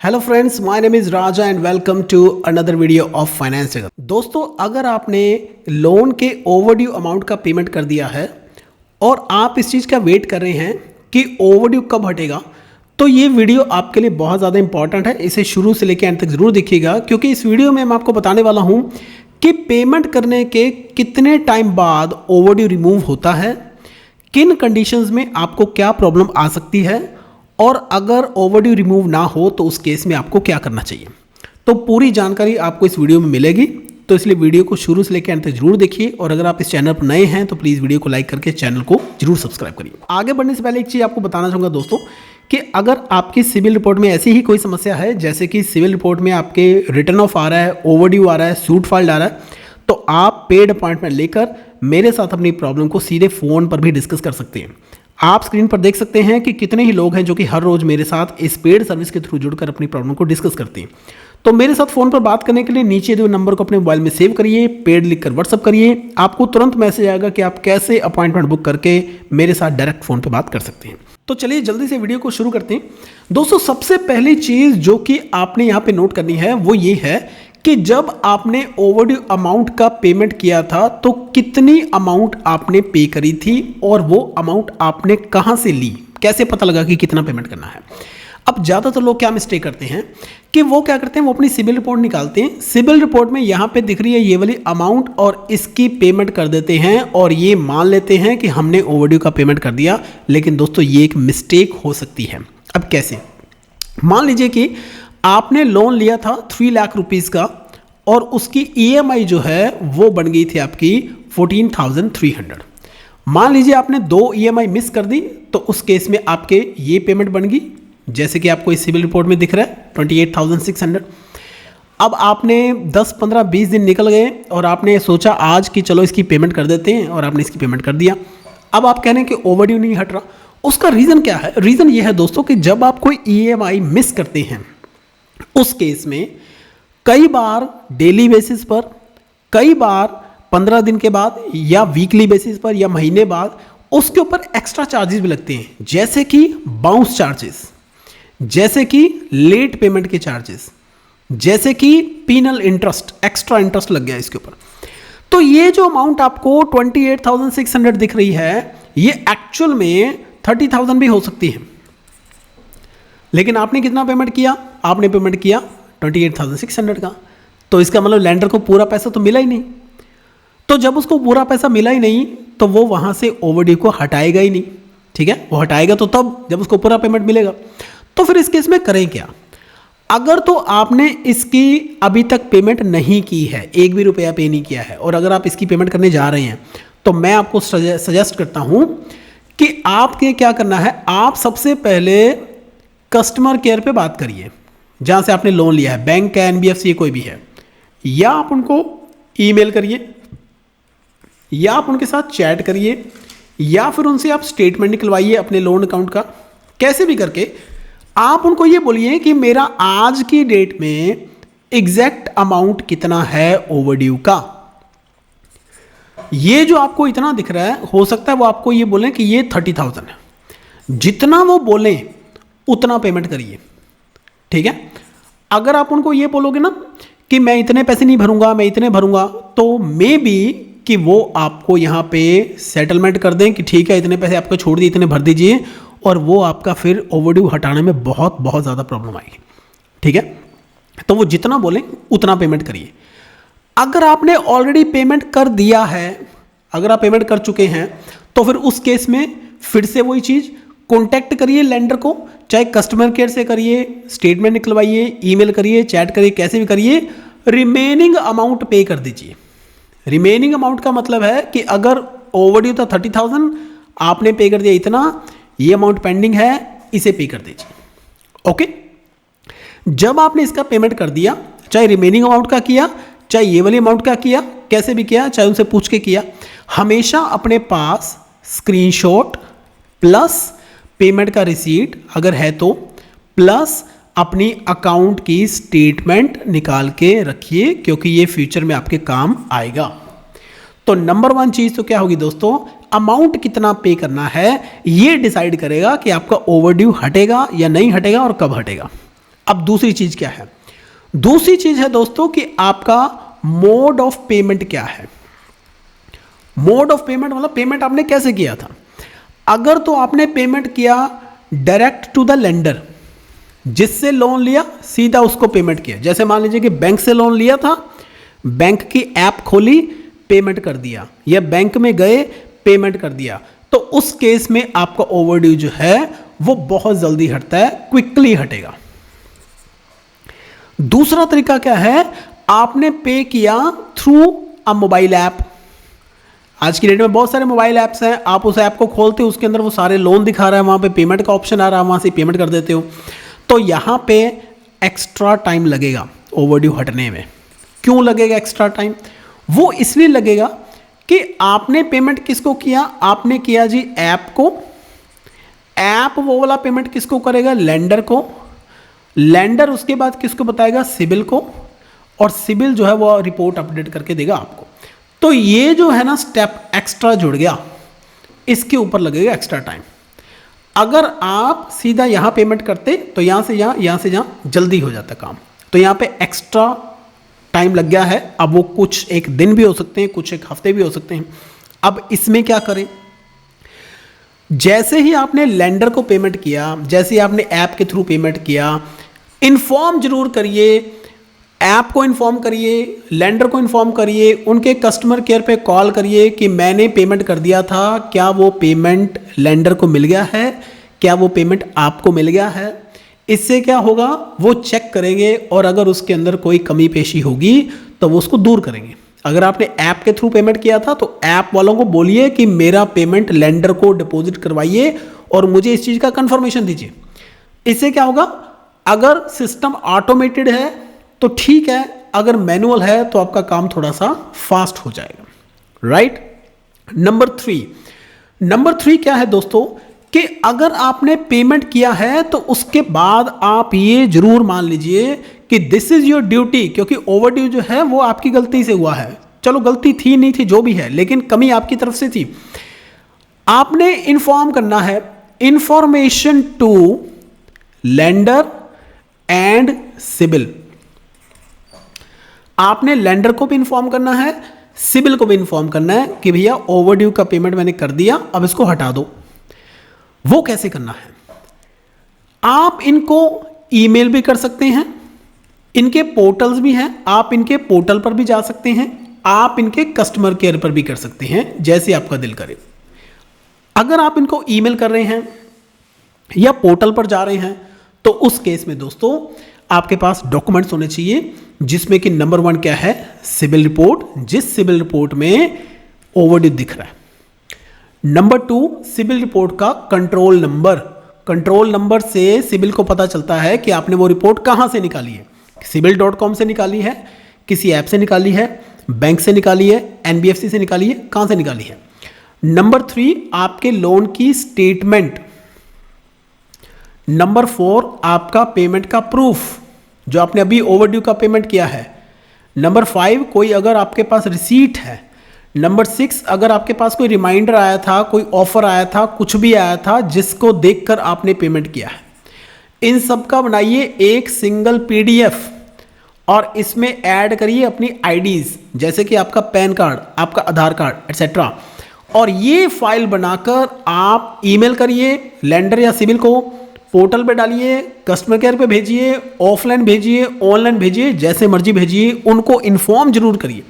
Hello friends, my name is Raja and welcome to another video of finance Jagat. दोस्तों, अगर आपने loan के overdue amount का पेमेंट कर दिया है और आप इस चीज़ का वेट कर रहे हैं कि ओवरड्यू कब हटेगा, तो ये वीडियो आपके लिए बहुत ज़्यादा इंपॉर्टेंट है। इसे शुरू से लेकर एंड तक ज़रूर देखिएगा, क्योंकि इस वीडियो में मैं आपको बताने वाला हूँ कि पेमेंट करने के कितने टाइम बाद ओवरड्यू रिमूव होता है, किन कंडीशंस में आपको क्या प्रॉब्लम आ सकती है, और अगर ओवरड्यू रिमूव ना हो तो उस केस में आपको क्या करना चाहिए। तो पूरी जानकारी आपको इस वीडियो में मिलेगी, तो इसलिए वीडियो को शुरू से लेकर अंत तक जरूर देखिए। और अगर आप इस चैनल पर नए हैं तो प्लीज़ वीडियो को लाइक करके चैनल को जरूर सब्सक्राइब करिए। आगे बढ़ने से पहले एक चीज़ आपको बताना चाहूँगा दोस्तों, कि अगर आपकी सिविल रिपोर्ट में ऐसी ही कोई समस्या है, जैसे कि सिविल रिपोर्ट में आपके रिटर्न ऑफ आ रहा है, ओवरड्यू आ रहा है, सूट फाइल्ड आ रहा है, तो आप पेड अपॉइंटमेंट लेकर मेरे साथ अपनी प्रॉब्लम को सीधे फ़ोन पर भी डिस्कस कर सकते हैं। आप स्क्रीन पर देख सकते हैं कि कितने ही लोग हैं जो कि हर रोज़ मेरे साथ इस पेड सर्विस के थ्रू जुड़कर अपनी प्रॉब्लम को डिस्कस करते हैं। तो मेरे साथ फ़ोन पर बात करने के लिए नीचे जो नंबर को अपने मोबाइल में सेव करिए, पेड लिखकर व्हाट्सअप करिए, आपको तुरंत मैसेज आएगा कि आप कैसे अपॉइंटमेंट बुक करके मेरे साथ डायरेक्ट फ़ोन पर बात कर सकते हैं। तो चलिए जल्दी से वीडियो को शुरू करते हैं। दोस्तों, सबसे पहली चीज़ जो कि आपने यहाँ पे नोट करनी है वो ये है कि जब आपने ओवरड्यू अमाउंट का पेमेंट किया था तो कितनी अमाउंट आपने पे करी थी और वो अमाउंट आपने कहाँ से ली, कैसे पता लगा कि कितना पेमेंट करना है। अब ज़्यादातर लोग क्या मिस्टेक करते हैं कि वो क्या करते हैं, वो अपनी सिविल रिपोर्ट निकालते हैं, सिविल रिपोर्ट में यहाँ पे दिख रही है ये वाली अमाउंट और इसकी पेमेंट कर देते हैं और ये मान लेते हैं कि हमने ओवरड्यू का पेमेंट कर दिया। लेकिन दोस्तों, ये एक मिस्टेक हो सकती है। अब कैसे? मान लीजिए कि आपने लोन लिया था 3 लाख रुपीज़ का और उसकी EMI जो है वो बन गई थी आपकी 14,300। मान लीजिए आपने 2 EMI मिस कर दी, तो उस केस में आपके ये पेमेंट बन गई, जैसे कि आपको इस सिविल रिपोर्ट में दिख रहा है 28,600। अब आपने 10, 15, 20 दिन निकल गए और आपने सोचा आज कि चलो इसकी पेमेंट कर देते हैं, और आपने इसकी पेमेंट कर दिया। अब आप कह रहे हैं कि ओवरड्यू नहीं हट रहा। उसका रीज़न क्या है? रीज़न ये है दोस्तों कि जब आप कोई EMI मिस करते हैं, उस केस में कई बार डेली बेसिस पर, कई बार 15 दिन के बाद, या वीकली बेसिस पर, या महीने बाद उसके ऊपर एक्स्ट्रा चार्जेस भी लगते हैं, जैसे कि बाउंस चार्जेस, जैसे कि लेट पेमेंट के चार्जेस, जैसे कि पीनल इंटरेस्ट, एक्स्ट्रा इंटरेस्ट लग गया इसके ऊपर। तो ये जो अमाउंट आपको 28,600 दिख रही है, ये एक्चुअल में 30,000 भी हो सकती है। लेकिन आपने कितना पेमेंट किया? आपने पेमेंट किया 28,600 का। तो इसका मतलब लैंडर को पूरा पैसा तो मिला ही नहीं। तो जब उसको पूरा पैसा मिला ही नहीं, तो वो वहाँ से ओवरड्यू को हटाएगा ही नहीं। ठीक है, वो हटाएगा तो तब जब उसको पूरा पेमेंट मिलेगा। तो फिर इस केस में करें क्या? अगर तो आपने इसकी अभी तक पेमेंट नहीं की है, एक भी रुपया पे नहीं किया है, और अगर आप इसकी पेमेंट करने जा रहे हैं, तो मैं आपको सजेस्ट करता हूँ कि आपके क्या करना है, आप सबसे पहले कस्टमर केयर पे बात करिए, जहाँ से आपने लोन लिया है, बैंक है, NBFC कोई भी है, या आप उनको ईमेल करिए, या आप उनके साथ चैट करिए, या फिर उनसे आप स्टेटमेंट निकलवाइए अपने लोन अकाउंट का। कैसे भी करके आप उनको ये बोलिए कि मेरा आज की डेट में एग्जैक्ट अमाउंट कितना है ओवरड्यू का। ये जो आपको इतना दिख रहा है, हो सकता है वो आपको ये बोलें कि ये 30,000 है। जितना वो बोलें उतना पेमेंट करिए। ठीक है, अगर आप उनको ये बोलोगे ना कि मैं इतने पैसे नहीं भरूंगा, मैं इतने भरूंगा, तो मे बी कि वो आपको यहाँ पे सेटलमेंट कर दें कि ठीक है, इतने पैसे आपको छोड़ दिए, इतने भर दीजिए, और वो आपका फिर ओवरड्यू हटाने में बहुत बहुत ज़्यादा प्रॉब्लम आएगी। ठीक है, तो वो जितना बोलें उतना पेमेंट करिए। अगर आपने ऑलरेडी पेमेंट कर दिया है, अगर आप पेमेंट कर चुके हैं, तो फिर उस केस में फिर से वही चीज़, कॉन्टैक्ट करिए लेंडर को, चाहे कस्टमर केयर से करिए, स्टेटमेंट निकलवाइए, ईमेल करिए, चैट करिए, कैसे भी करिए, रिमेनिंग अमाउंट पे कर दीजिए। रिमेनिंग अमाउंट का मतलब है कि अगर ओवरड्यू था 30,000, आपने पे कर दिया इतना, ये अमाउंट पेंडिंग है, इसे पे कर दीजिए। ओके, जब आपने इसका पेमेंट कर दिया, चाहे रिमेनिंग अमाउंट का किया, चाहे ये वाली अमाउंट का किया, कैसे भी किया, चाहे उनसे पूछ के किया, हमेशा अपने पास स्क्रीनशॉट प्लस पेमेंट का रिसीट अगर है तो, प्लस अपनी अकाउंट की स्टेटमेंट निकाल के रखिए, क्योंकि ये फ्यूचर में आपके काम आएगा। तो नंबर 1 चीज़ तो क्या होगी दोस्तों, अमाउंट कितना पे करना है ये डिसाइड करेगा कि आपका ओवरड्यू हटेगा या नहीं हटेगा और कब हटेगा। अब दूसरी चीज क्या है? दूसरी चीज है दोस्तों कि आपका मोड ऑफ पेमेंट क्या है। मोड ऑफ पेमेंट मतलब पेमेंट आपने कैसे किया था। अगर तो आपने पेमेंट किया डायरेक्ट टू द लेंडर, जिससे लोन लिया सीधा उसको पेमेंट किया। जैसे मान लीजिए कि बैंक से लोन लिया था, बैंक की ऐप खोली, पेमेंट कर दिया, या बैंक में गए पेमेंट कर दिया, तो उस केस में आपका ओवरड्यू जो है वो बहुत जल्दी हटता है, क्विकली हटेगा। दूसरा तरीका क्या है? आपने पे किया थ्रू अ मोबाइल ऐप। आज की डेट में बहुत सारे मोबाइल ऐप्स हैं, आप उस ऐप को खोलते हो, उसके अंदर वो सारे लोन दिखा रहा है, वहां पे पेमेंट का ऑप्शन आ रहा है, वहां से पेमेंट कर देते हो। तो यहां पे एक्स्ट्रा टाइम लगेगा ओवरड्यू हटने में। क्यों लगेगा एक्स्ट्रा टाइम? वो इसलिए लगेगा कि आपने पेमेंट किसको किया? आपने किया जी ऐप को। ऐप वो वाला पेमेंट किसको करेगा? लेंडर को। लेंडर उसके बाद किसको बताएगा? सिबिल को। और सिबिल जो है वो रिपोर्ट अपडेट करके देगा आपको। तो ये जो है ना स्टेप एक्स्ट्रा जुड़ गया, इसके ऊपर लगेगा एक्स्ट्रा टाइम। अगर आप सीधा यहां पेमेंट करते तो यहां से यहां जल्दी हो जाता काम। तो यहां पे एक्स्ट्रा टाइम लग गया है। अब वो कुछ एक दिन भी हो सकते हैं, कुछ एक हफ्ते भी हो सकते हैं। अब इसमें क्या करें? जैसे ही आपने लेंडर को पेमेंट किया, जैसे ही आपने ऐप के थ्रू पेमेंट किया, इन्फॉर्म जरूर करिए, ऐप को इन्फॉर्म करिए, लेंडर को इन्फॉर्म करिए, उनके कस्टमर केयर पे कॉल करिए कि मैंने पेमेंट कर दिया था, क्या वो पेमेंट लेंडर को मिल गया है, क्या वो पेमेंट आपको मिल गया है। इससे क्या होगा? वो चेक करेंगे और अगर उसके अंदर कोई कमी पेशी होगी तो वो उसको दूर करेंगे। अगर आपने ऐप के थ्रू पेमेंट किया था तो ऐप वालों को बोलिए कि मेरा पेमेंट लेंडर को डिपॉजिट करवाइए और मुझे इस चीज़ का कंफर्मेशन दीजिए। इससे क्या होगा? अगर सिस्टम ऑटोमेटेड है तो ठीक है, अगर मैनुअल है तो आपका काम थोड़ा सा फास्ट हो जाएगा। राइट? नंबर थ्री क्या है दोस्तों कि अगर आपने पेमेंट किया है तो उसके बाद आप ये जरूर मान लीजिए कि दिस इज योर ड्यूटी, क्योंकि ओवरड्यू जो है वो आपकी गलती से हुआ है। चलो गलती थी नहीं थी जो भी है, लेकिन कमी आपकी तरफ से थी। आपने इन्फॉर्म करना है, information to lender and CIBIL. आपने लेंडर को भी इन्फॉर्म करना है, सिबिल को भी इन्फॉर्म करना है कि भैया ओवरड्यू का पेमेंट मैंने कर दिया, अब इसको हटा दो। वो कैसे करना है? आप इनको ईमेल भी कर सकते हैं, इनके पोर्टल्स भी हैं, आप इनके पोर्टल पर भी जा सकते हैं, आप इनके कस्टमर केयर पर भी कर सकते हैं, जैसे आपका दिल करे। अगर आप इनको ईमेल कर रहे हैं या पोर्टल पर जा रहे हैं तो उस केस में दोस्तों आपके पास डॉक्यूमेंट्स होने चाहिए, जिसमें कि नंबर 1 क्या है? सिबिल रिपोर्ट, जिस सिबिल रिपोर्ट में ओवरड्यू दिख रहा है। नंबर 2 सिबिल रिपोर्ट का कंट्रोल नंबर। कंट्रोल नंबर से सिबिल को पता चलता है कि आपने वो रिपोर्ट कहां से निकाली है। sibil.com से निकाली है, किसी ऐप से निकाली है, बैंक से निकाली है, NBFC से निकाली है, कहां से निकाली है। नंबर 3 आपके लोन की स्टेटमेंट। नंबर 4 आपका पेमेंट का प्रूफ, जो आपने अभी ओवरड्यू का पेमेंट किया है। नंबर 5 कोई अगर आपके पास रिसीट है। नंबर 6 अगर आपके पास कोई रिमाइंडर आया था, कोई ऑफर आया था, कुछ भी आया था जिसको देखकर आपने पेमेंट किया है। इन सब का बनाइए एक सिंगल PDF और इसमें ऐड करिए अपनी आईडीज, जैसे कि आपका पैन कार्ड, आपका आधार कार्ड एटसेट्रा, और ये फाइल बनाकर आप ईमेल करिए लेंडर या सिबिल को, पोर्टल पे डालिए, कस्टमर केयर पे भेजिए, ऑफलाइन भेजिए, ऑनलाइन भेजिए, जैसे मर्जी भेजिए, उनको इन्फॉर्म जरूर करिए।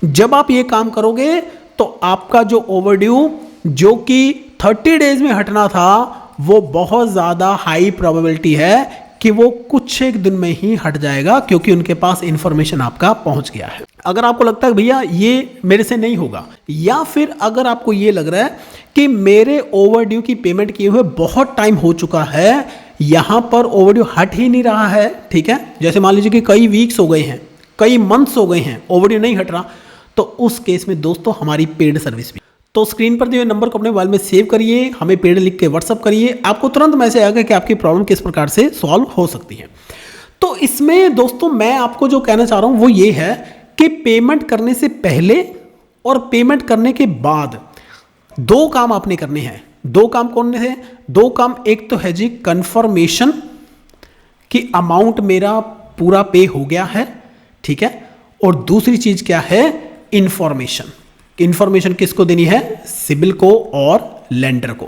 जब आप ये काम करोगे तो आपका जो ओवरड्यू जो कि 30 डेज में हटना था, वो बहुत ज़्यादा हाई प्रोबेबिलिटी है कि वो कुछ एक दिन में ही हट जाएगा, क्योंकि उनके पास इंफॉर्मेशन आपका पहुंच गया है। अगर आपको लगता है भैया ये मेरे से नहीं होगा, या फिर अगर आपको ये लग रहा है कि मेरे ओवरड्यू की पेमेंट किए हुए बहुत टाइम हो चुका है, यहां पर ओवरड्यू हट ही नहीं रहा है, ठीक है, जैसे मान लीजिए कि कई वीक्स हो गए हैं, कई मंथ्स हो गए हैं, ओवरड्यू नहीं हट रहा, तो उस केस में दोस्तों हमारी पेड सर्विस भी। तो स्क्रीन पर दिए हुए नंबर को अपने मोबाइल में सेव करिए, हमें पेड लिख के व्हाट्सअप करिए, आपको तुरंत मैसेज आएगा कि आपकी प्रॉब्लम किस प्रकार से सॉल्व हो सकती है। तो इसमें दोस्तों मैं आपको जो कहना चाह रहा हूं वो ये है कि पेमेंट करने से पहले और पेमेंट करने के बाद 2 काम आपने करने हैं। 2 काम कौन से हैं? 2 काम, एक तो है जी कंफर्मेशन कि अमाउंट मेरा पूरा पे हो गया है, ठीक है। और दूसरी चीज क्या है, इंफॉर्मेशन किसको देनी है, सिबिल को और लेंडर को।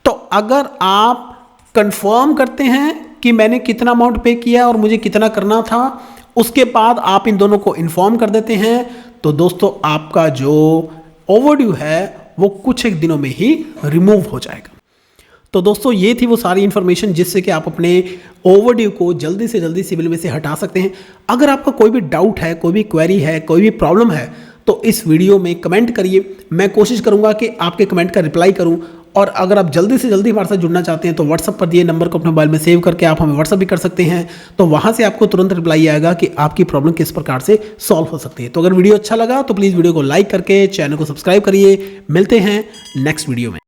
तो अगर आप कंफर्म करते हैं कि मैंने कितना अमाउंट पे किया और मुझे कितना करना था, उसके बाद आप इन दोनों को इन्फॉर्म कर देते हैं, तो दोस्तों आपका जो ओवरड्यू है वो कुछ एक दिनों में ही रिमूव हो जाएगा। तो दोस्तों ये थी वो सारी इन्फॉर्मेशन जिससे कि आप अपने ओवरड्यू को जल्दी से जल्दी सिबिल में से हटा सकते हैं। अगर आपका कोई भी डाउट है, कोई भी क्वेरी है, कोई भी प्रॉब्लम है, तो इस वीडियो में कमेंट करिए। मैं कोशिश करूंगा कि आपके कमेंट का रिप्लाई करूं। और अगर आप जल्दी से जल्दी हमारे साथ जुड़ना चाहते हैं तो व्हाट्सअप पर दिए नंबर को अपने मोबाइल में सेव करके आप हमें व्हाट्सअप भी कर सकते हैं। तो वहां से आपको तुरंत रिप्लाई आएगा कि आपकी प्रॉब्लम किस प्रकार से सॉल्व हो सकती है। तो अगर वीडियो अच्छा लगा तो प्लीज़ वीडियो को लाइक करके चैनल को सब्सक्राइब करिए। मिलते हैं नेक्स्ट वीडियो में।